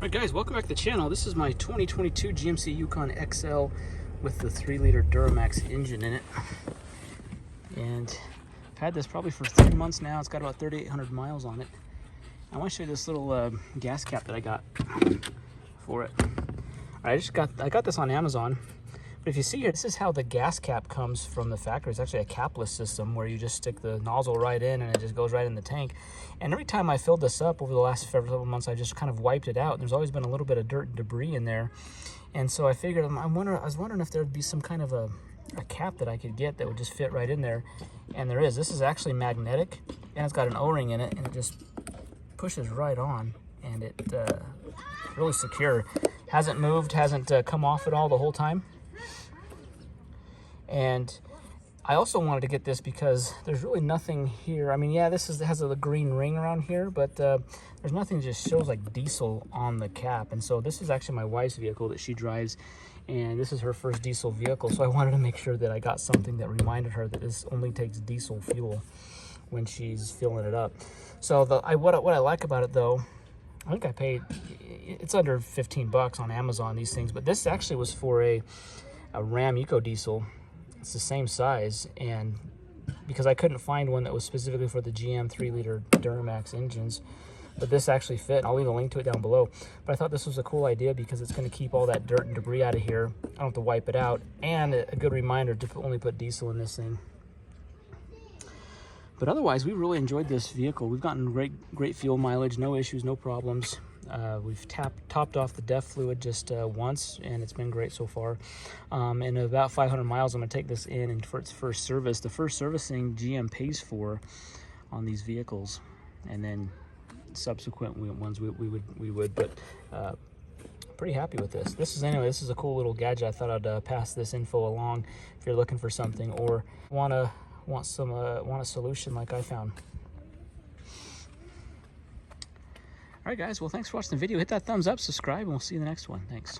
Alright guys, welcome back to the channel. This is my 2022 GMC Yukon XL with the 3-liter Duramax engine in it. And I've had this probably for 3 months now. It's got about 3,800 miles on it. I want to show you this little gas cap that I got for it. I got this on Amazon. But if you see here, this is how the gas cap comes from the factory. It's actually a capless system where you just stick the nozzle right in and it just goes right in the tank. And every time I filled this up over the last several months, I just kind of wiped it out. There's always been a little bit of dirt and debris in there. And so I figured, I was wondering if there'd be some kind of a cap that I could get that would just fit right in there. And there is. This is actually magnetic, and it's got an O-ring in it, and it just pushes right on. And it's really secure. Hasn't moved, hasn't come off at all the whole time. And I also wanted to get this because there's really nothing here. I mean, yeah, this has a green ring around here, but there's nothing that just shows like diesel on the cap. And so this is actually my wife's vehicle that she drives, and this is her first diesel vehicle. So I wanted to make sure that I got something that reminded her that this only takes diesel fuel when she's filling it up. So what I like about it though, I think I paid, it's under 15 bucks on Amazon, these things, but this actually was for a Ram Eco Diesel. It's the same size, and because I couldn't find one that was specifically for the GM 3-liter Duramax engines, but this actually fit, and I'll leave a link to it down below. But I thought this was a cool idea because it's going to keep all that dirt and debris out of here. I don't have to wipe it out, and a good reminder to only put diesel in this thing. But otherwise, we really enjoyed this vehicle. We've gotten great fuel mileage, no issues, no problems. We've topped off the DEF fluid just once, and it's been great so far. In about 500 miles, I'm going to take this in, and for its first service, the first servicing GM pays for on these vehicles, and then subsequent ones we would. But pretty happy with this. This is a cool little gadget. I thought I'd pass this info along if you're looking for something or want a solution like I found. All right, guys. Well, thanks for watching the video. Hit that thumbs up, subscribe, and we'll see you in the next one. Thanks.